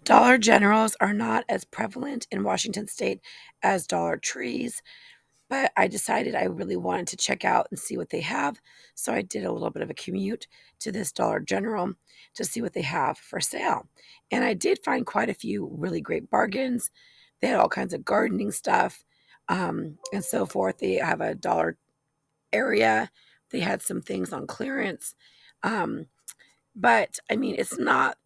Dollar Generals are not as prevalent in Washington State as Dollar Trees, but I decided I really wanted to check out and see what they have. So I did a little bit of a commute to this Dollar General to see what they have for sale. And I did find quite a few really great bargains. They had all kinds of gardening stuff and so forth. They have a dollar area. They had some things on clearance. Um, but I mean, it's not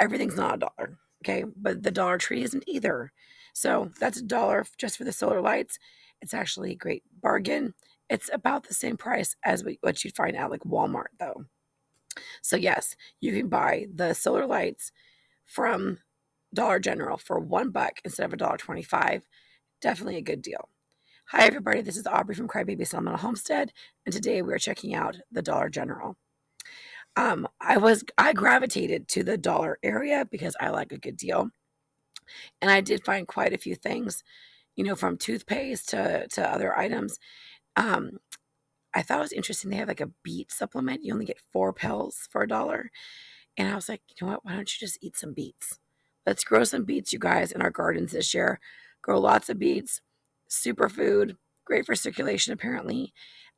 everything's not a dollar, okay? But the Dollar Tree isn't either. So that's $1 just for the solar lights. It's actually a great bargain. It's about the same price as what you'd find at like Walmart, though. So yes, you can buy the solar lights from Dollar General for $1 instead of $1.25. Definitely a good deal. Hi everybody, this is Aubrey from Crybaby Sentimental Homestead, and today we are checking out the Dollar General. I gravitated to the dollar area because I like a good deal, and I did find quite a few things, from toothpaste to other items. Um, I thought it was interesting. They have like a beet supplement. You only get 4 pills for $1, and I was like, you know what? Why don't you just eat some beets? Let's grow some beets, you guys, in our gardens this year. Grow lots of beets, superfood, great for circulation. Apparently,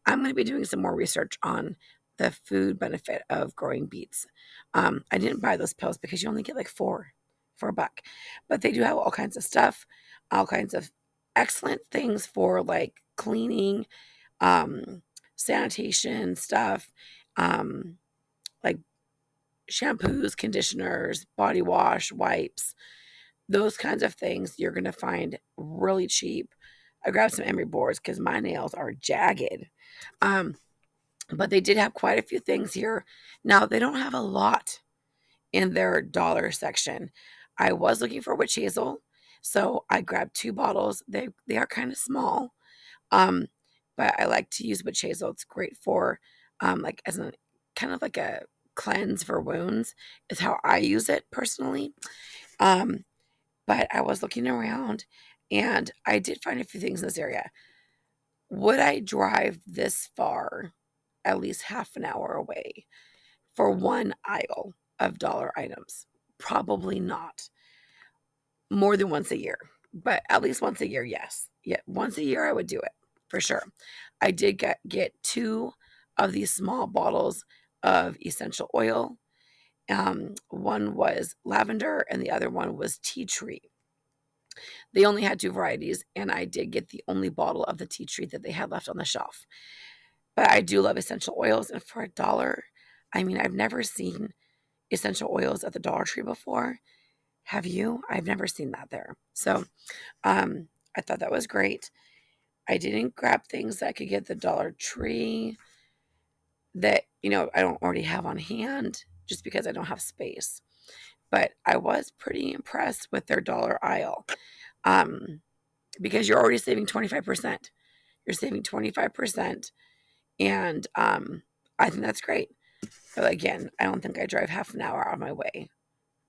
I'm going to be doing some more research on the food benefit of growing beets. I didn't buy those pills because you only get like four for $1, but they do have all kinds of stuff, all kinds of excellent things for like cleaning, um, sanitation stuff, like shampoos, conditioners, body wash, wipes, those kinds of things you're going to find really cheap. I grabbed some emery boards because my nails are jagged. Um, but they did have quite a few things here. Now, they don't have a lot in their dollar section. I was looking for witch hazel, so I grabbed 2 bottles. They are kind of small, um, but I like to use witch hazel. It's great for like as a kind of like a cleanse for wounds is how I use it personally. Um, but I was looking around and I did find a few things in this area. Would I drive this far, at least half an hour away, for one aisle of dollar items? Probably not. More than once a year, but at least once a year, yes. Yeah, once a year I would do it for sure. I did get 2 of these small bottles of essential oil. One was lavender and the other one was tea tree. They only had 2 varieties, and I did get the only bottle of the tea tree that they had left on the shelf. But I do love essential oils, and for $1, I mean, I've never seen essential oils at the Dollar Tree before. Have you? I've never seen that there. So, I thought that was great. I didn't grab things that I could get at the Dollar Tree that, I don't already have on hand just because I don't have space. But I was pretty impressed with their dollar aisle. Um, because you're already saving 25%. You're saving 25%. And I think that's great. But again, I don't think I drive half an hour out of my way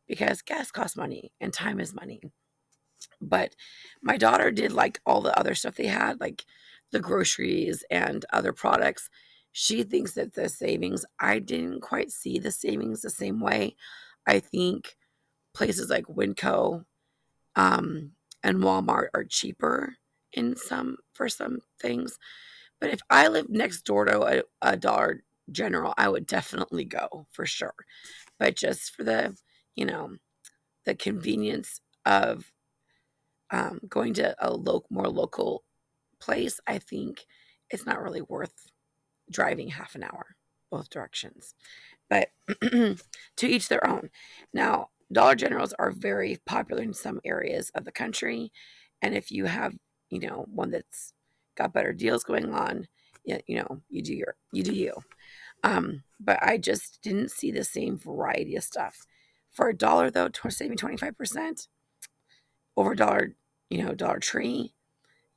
because gas costs money and time is money. But my daughter did like all the other stuff they had, like the groceries and other products. She thinks that the savings, I didn't quite see the savings the same way. I think places like Winco and Walmart are cheaper for some things. But if I lived next door to a Dollar General, I would definitely go for sure. But just for you know, the convenience of going to a more local place, I think it's not really worth driving half an hour both directions. But to each their own. Now, Dollar Generals are very popular in some areas of the country, and if you have, one that's got better deals going on, you do you. But I just didn't see the same variety of stuff. For $1 though, saving 25% over Dollar Tree,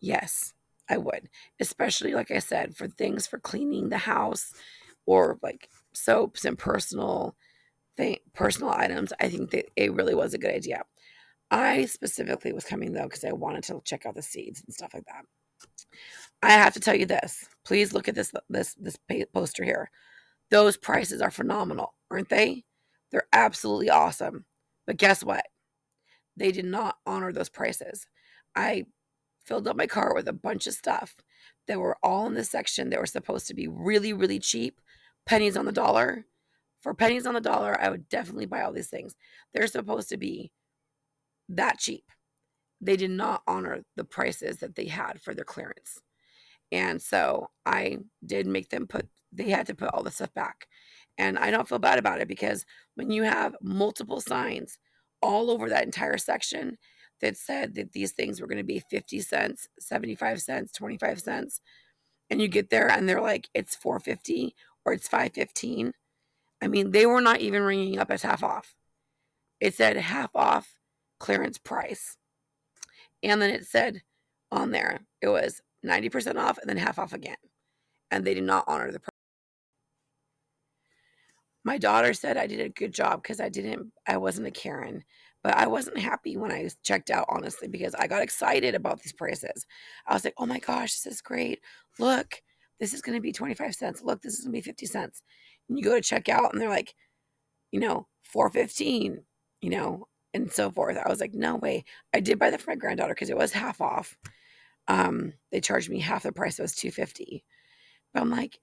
yes, I would. Especially like I said, for things for cleaning the house or like soaps and personal items, I think that it really was a good idea. I specifically was coming though because I wanted to check out the seeds and stuff like that. I have to tell you this. Please look at this poster here. Those prices are phenomenal, aren't they? They're absolutely awesome. But guess what? They did not honor those prices. I filled up my car with a bunch of stuff that were all in this section that were supposed to be really, really cheap, pennies on the dollar. For pennies on the dollar, I would definitely buy all these things. They're supposed to be that cheap. They did not honor the prices that they had for their clearance. And so I did make them they had to put all the stuff back. And I don't feel bad about it because when you have multiple signs all over that entire section that said that these things were going to be 50 cents, 75 cents, 25 cents, and you get there and they're like, it's 4.50 or it's 5.15. I mean, they were not even ringing up as half off. It said half off clearance price. And then it said on there, it was 90% off and then half off again. And they did not honor the price. My daughter said I did a good job because I wasn't a Karen, but I wasn't happy when I checked out, honestly, because I got excited about these prices. I was like, oh my gosh, this is great. Look, this is going to be 25 cents. Look, this is going to be 50 cents. And you go to check out and they're like, 4.15, and so forth. I was like, no way. I did buy that for my granddaughter because it was half off. They charged me half the price. It was 2.50. But I'm like,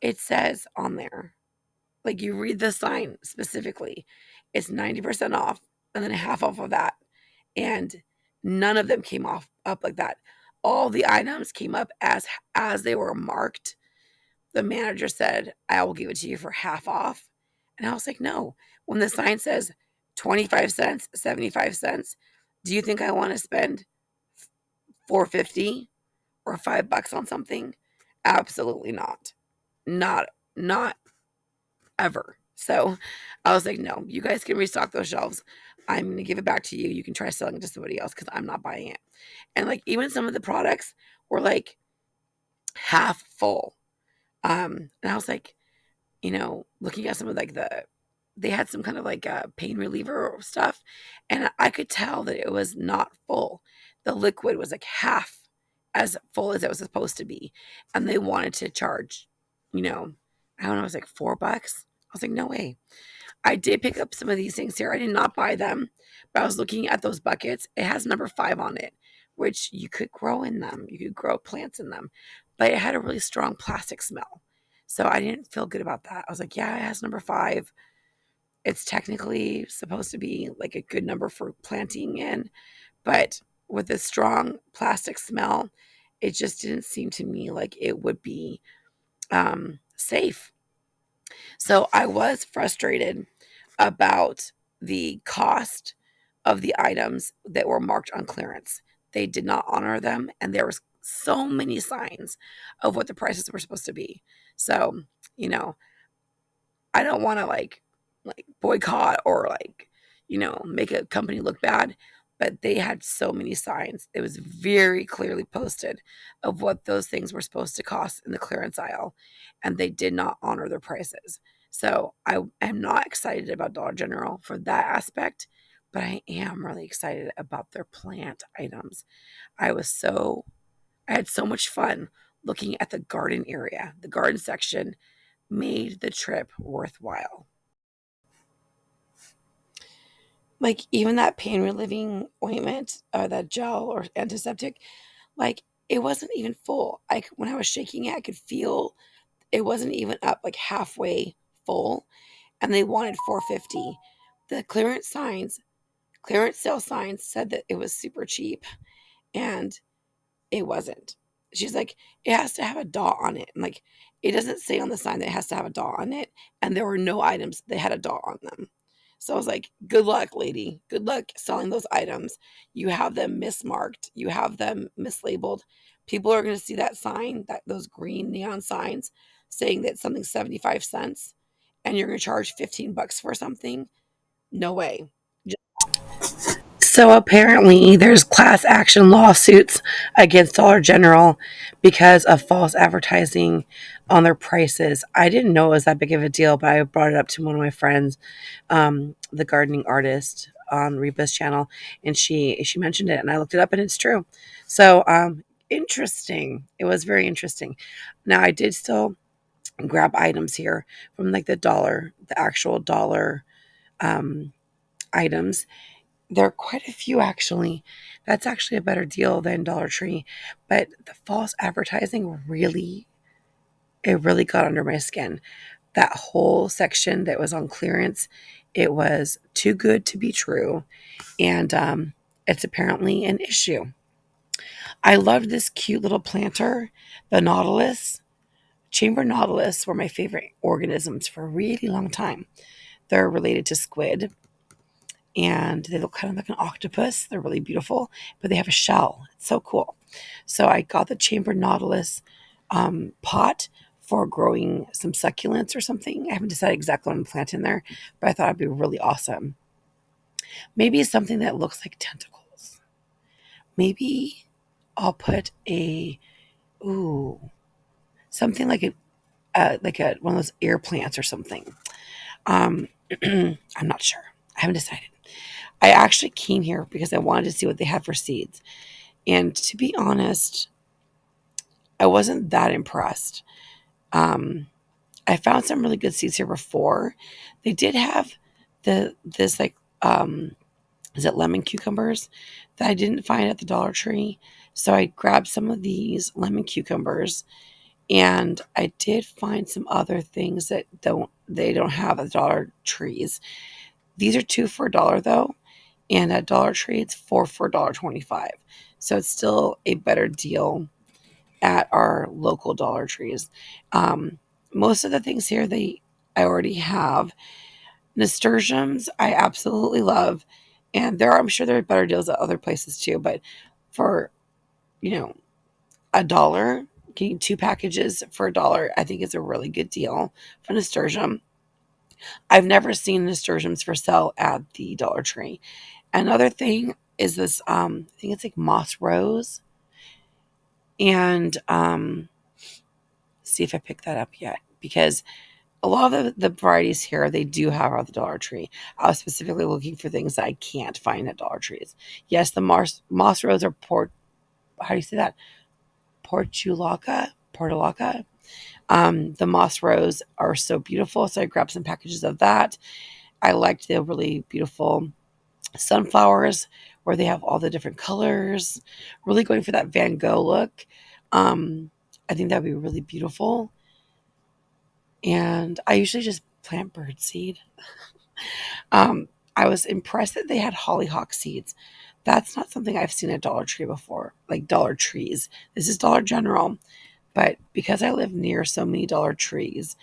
it says on there, like you read the sign specifically, it's 90% off and then half off of that. And none of them came off up like that. All the items came up as they were marked. The manager said, I will give it to you for half off. And I was like, no. When the sign says 25 cents, 75 cents, do you think I want to spend 4.50 or $5 on something? Absolutely not. Not ever. So I was like, no, you guys can restock those shelves. I'm going to give it back to you. You can try selling it to somebody else because I'm not buying it. And like even some of the products were like half full. And I was like, looking at some of like they had some kind of like pain reliever stuff, and I could tell that it was not full. The liquid was like half as full as it was supposed to be, and they wanted to charge, I don't know, it was like $4. I was like, no way. I did pick up some of these things here. I did not buy them, but I was looking at those buckets. It has number 5 on it, which you could grow in them. You could grow plants in them, but it had a really strong plastic smell. So I didn't feel good about that. I was like, yeah, it has number 5. It's technically supposed to be like a good number for planting in, but with a strong plastic smell, it just didn't seem to me like it would be safe. So I was frustrated about the cost of the items that were marked on clearance. They did not honor them, and there was so many signs of what the prices were supposed to be. So, you know, I don't want to like boycott or make a company look bad, but they had so many signs. It was very clearly posted of what those things were supposed to cost in the clearance aisle, and they did not honor their prices. So I am not excited about Dollar General for that aspect, but I am really excited about their plant items. I had so much fun looking at the garden area. The garden section made the trip worthwhile. Like even that pain relieving ointment or that gel or antiseptic, like it wasn't even full. Like when I was shaking it, I could feel it wasn't even up like halfway full, and they wanted 4.50. The clearance sale signs said that it was super cheap, and it wasn't. She's like, it has to have a dot on it. And like, it doesn't say on the sign that it has to have a dot on it. And there were no items that had a dot on them. So I was like, good luck, lady. Good luck selling those items. You have them mismarked, you have them mislabeled. People are going to see that sign, those green neon signs saying that something's 75 cents and you're going to charge $15 for something. No way. So apparently, there's class action lawsuits against Dollar General because of false advertising on their prices. I didn't know it was that big of a deal, but I brought it up to one of my friends, the gardening artist on Reba's channel, and she mentioned it, and I looked it up, and it's true. So interesting. It was very interesting. Now I did still grab items here from like the actual dollar items. There are quite a few actually. That's actually a better deal than Dollar Tree, but the false advertising really, it really got under my skin. That whole section that was on clearance, it was too good to be true, and it's apparently an issue. I loved this cute little planter, the nautilus. Chamber nautilus were my favorite organisms for a really long time. They're related to squid, and they look kind of like an octopus. They're really beautiful, but they have a shell. It's so cool. So I got the chamber nautilus pot for growing some succulents or something. I haven't decided exactly what I'm planting there, but I thought it'd be really awesome. Maybe something that looks like tentacles. Maybe I'll put a ooh something like a one of those air plants or something. Um, I'm not sure. I haven't decided. I actually came here because I wanted to see what they had for seeds. And to be honest, I wasn't that impressed. Um, I found some really good seeds here before. They did have this like is it lemon cucumbers that I didn't find at the Dollar Tree. So I grabbed some of these lemon cucumbers, and I did find some other things that they don't have at the Dollar Trees. These are two for $1 though, and at Dollar Tree it's four for $1.25. So it's still a better deal at our local Dollar Trees. Um, Most of the things here I already have. Nasturtiums I absolutely love, and I'm sure there are better deals at other places too. But for you know $1, getting two packages for $1, I think is a really good deal for nasturtium. I've never seen nasturtiums for sale at the Dollar Tree. Another thing is this, I think it's like moss rose, and see if I pick that up yet because a lot of the varieties here they do have at the Dollar Tree. I was specifically looking for things that I can't find at Dollar Trees. Yes, the moss rose or how do you say that? Portulaca. The moss rose are so beautiful, so I grabbed some packages of that. I liked the really beautiful sunflowers where they have all the different colors. Really going for that Van Gogh look. Um, I think that'd be really beautiful. And I usually just plant birdseed. I was impressed that they had hollyhock seeds. That's not something I've seen at Dollar Tree before, like Dollar Trees. This is Dollar General, but because I live near so many Dollar Trees,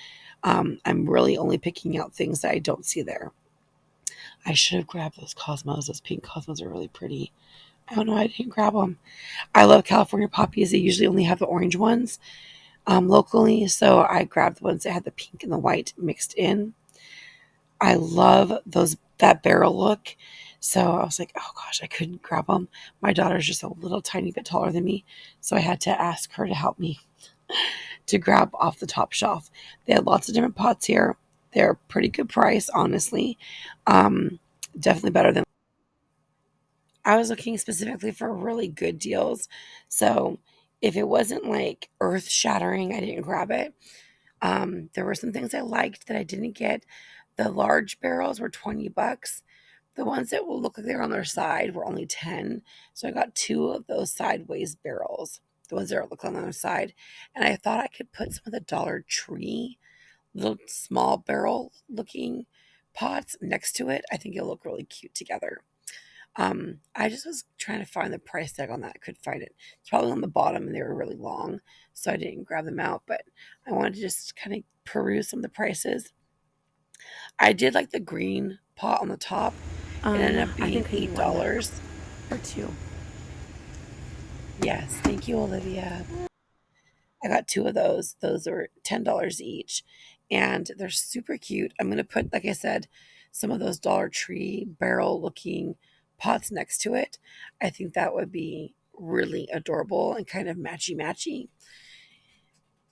I'm really only picking out things that I don't see there. I should have grabbed those cosmos. Those pink cosmos are really pretty. I don't know. I didn't grab them. I love California poppies. They usually only have the orange ones locally, so I grabbed the ones that had the pink and the white mixed in. I love that barrel look. So I was like, oh gosh, I couldn't grab them. My daughter's just a little tiny bit taller than me, so I had to ask her to help me to grab off the top shelf. They had lots of different pots here. They're pretty good price, honestly. Um, Definitely better than I was looking specifically for really good deals. So if it wasn't like earth shattering, I didn't grab it. There were some things I liked that I didn't get. The large barrels were $20. The ones that will look like they're on their side were only 10. So I got two of those sideways barrels, the ones that look on the other side. And I thought I could put some of the Dollar Tree little small barrel looking pots next to it. I think it'll look really cute together. I just was trying to find the price tag on that. I couldn't find it. It's probably on the bottom and they were really long, so I didn't grab them out, but I wanted to just kind of peruse some of the prices. I did like the green pot on the top. It ended up I being think we need one more $8. or two. Yes, thank you, Olivia. I got two of those. Those are $10 each, and they're super cute. I'm gonna put, like I said, some of those Dollar Tree barrel looking pots next to it. I think that would be really adorable and kind of matchy matchy.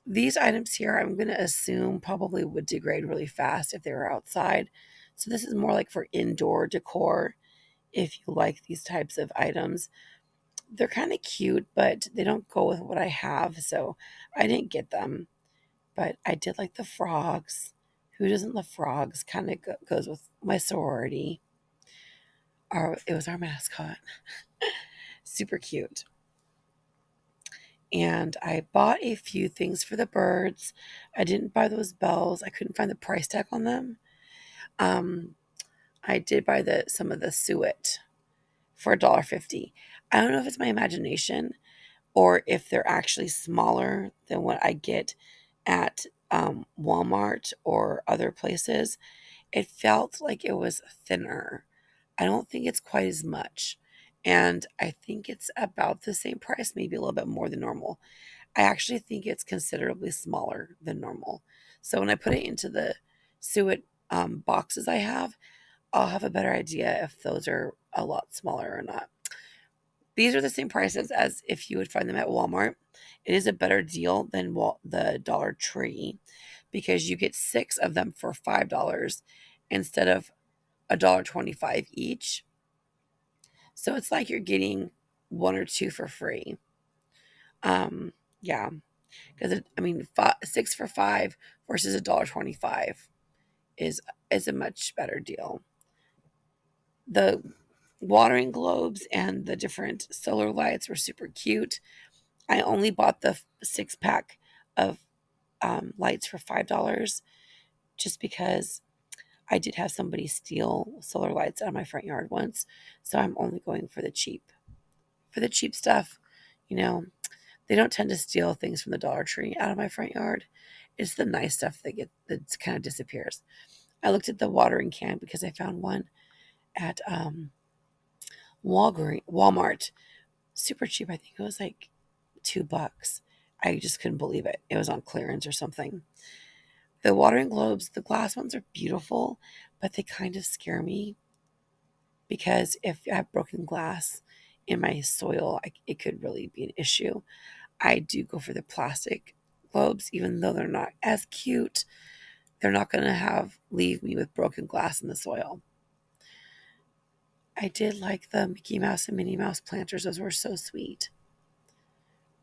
These items here, I'm gonna assume probably would degrade really fast if they were outside. So this is more like for indoor decor. If you like these types of items, they're kind of cute, but they don't go with what I have, so I didn't get them. But I did like the frogs. Who doesn't love frogs? Kind of goes with my sorority. It was our mascot. Super cute. And I bought a few things for the birds. I didn't buy those bells. I couldn't find the price tag on them. Um, I did buy some of the suet for $1.50. I don't know if it's my imagination or if they're actually smaller than what I get at Walmart or other places. It felt like it was thinner. I don't think it's quite as much. And I think it's about the same price, maybe a little bit more than normal. I actually think it's considerably smaller than normal. So when I put it into the suet boxes I have, I'll have a better idea if those are a lot smaller or not. These are the same prices as if you would find them at Walmart. It is a better deal than the Dollar Tree because you get 6 of them for $5 instead of $1.25 each. So it's like you're getting 1 or 2 for free. Yeah, because I mean, 6 for $5 versus $1.25 is a much better deal. The watering globes and the different solar lights were super cute. I only bought the 6 pack of lights for $5 just because I did have somebody steal solar lights out of my front yard once. So I'm only going for the cheap. For the cheap stuff, you know, they don't tend to steal things from the Dollar Tree out of my front yard. It's the nice stuff that kind of disappears. I looked at the watering can because I found one at Walmart, super cheap. I think it was like $2. I just couldn't believe it. It was on clearance or something. The watering globes, the glass ones are beautiful, but they kind of scare me because if I have broken glass in my soil, it could really be an issue. I do go for the plastic globes, even though they're not as cute. They're not going to leave me with broken glass in the soil. I did like the Mickey Mouse and Minnie Mouse planters. Those were so sweet,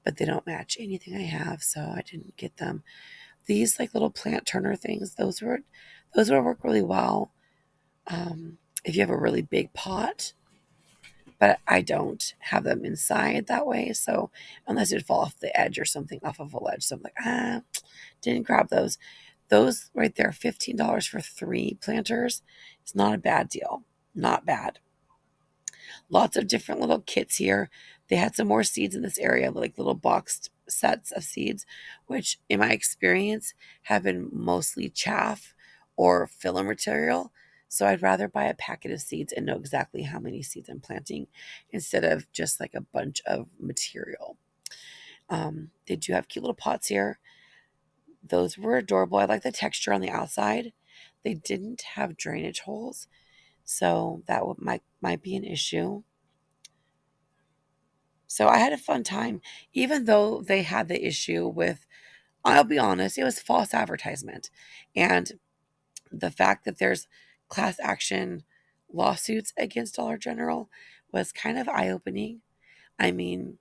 but they don't match anything I have, so I didn't get them. These like little plant turner things, those would work really well if you have a really big pot. But I don't have them inside that way, so unless it would fall off the edge or something off of a ledge, so I'm like, didn't grab those. Those right there, $15 for 3 planters. It's not a bad deal. Not bad. Lots of different little kits here. They had some more seeds in this area, like little boxed sets of seeds, which in my experience have been mostly chaff or filler material. So I'd rather buy a packet of seeds and know exactly how many seeds I'm planting instead of just like a bunch of material. They do have cute little pots here. Those were adorable. I like the texture on the outside. They didn't have drainage holes, so that might be an issue. So I had a fun time, even though they had the issue with, I'll be honest, it was false advertisement. And the fact that there's class action lawsuits against Dollar General was kind of eye opening. I mean,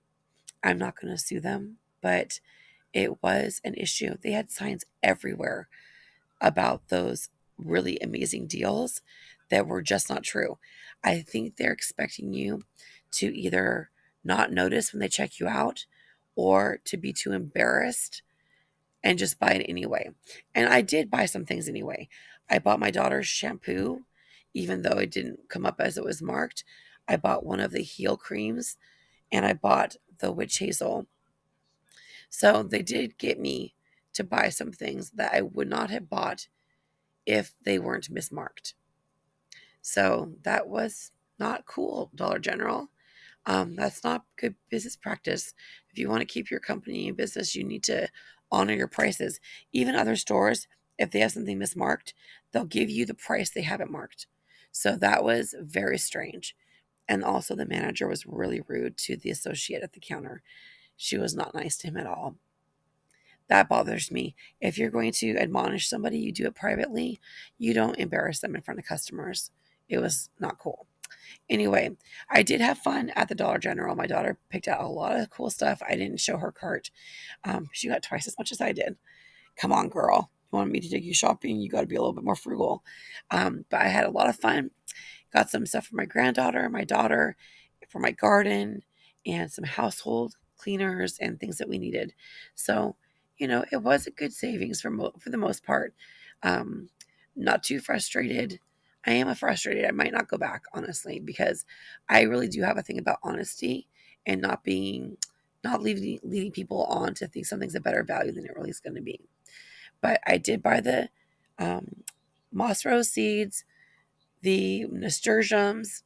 I'm not going to sue them, but it was an issue. They had signs everywhere about those really amazing deals that were just not true. I think they're expecting you to either not notice when they check you out or to be too embarrassed and just buy it anyway. And I did buy some things anyway. I bought my daughter's shampoo, even though it didn't come up as it was marked. I bought one of the heel creams and I bought the witch hazel. So they did get me to buy some things that I would not have bought if they weren't mismarked. So that was not cool, Dollar General. That's not good business practice. If you want to keep your company in business, you need to honor your prices. Even other stores, if they have something mismarked, they'll give you the price they have it marked. So that was very strange. And also, the manager was really rude to the associate at the counter. She was not nice to him at all. That bothers me. If you're going to admonish somebody, you do it privately. You don't embarrass them in front of customers. It was not cool. Anyway, I did have fun at the Dollar General. My daughter picked out a lot of cool stuff. I didn't show her cart. She got twice as much as I did. Come on, girl. You want me to take you shopping? You got to be a little bit more frugal. But I had a lot of fun. Got some stuff for my granddaughter, my daughter, for my garden, and some household cleaners and things that we needed. So, it was a good savings for the most part. Um, Not too frustrated. I am a frustrated. I might not go back, honestly, because I really do have a thing about honesty and not leading people on to think something's a better value than it really is going to be. But I did buy the um, moss rose seeds, the nasturtiums,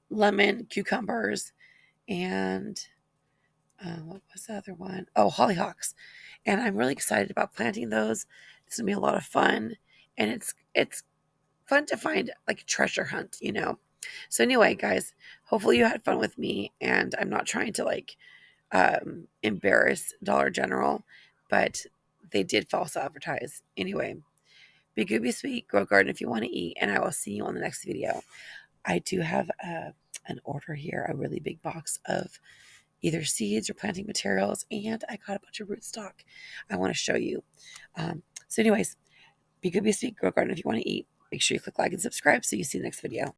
lemon, cucumbers, and what was the other one? Oh, hollyhocks. And I'm really excited about planting those. It's gonna be a lot of fun, and it's fun to find like a treasure hunt. So anyway, guys, hopefully you had fun with me, and I'm not trying to embarrass Dollar General, but they did false advertise. Anyway, be good, be sweet, grow a garden if you want to eat, and I will see you on the next video. I do have an order here, a really big box of either seeds or planting materials, and I got a bunch of rootstock I want to show you. So anyways, be good, be sweet, grow a garden if you want to eat. Make sure you click like and subscribe so you see the next video.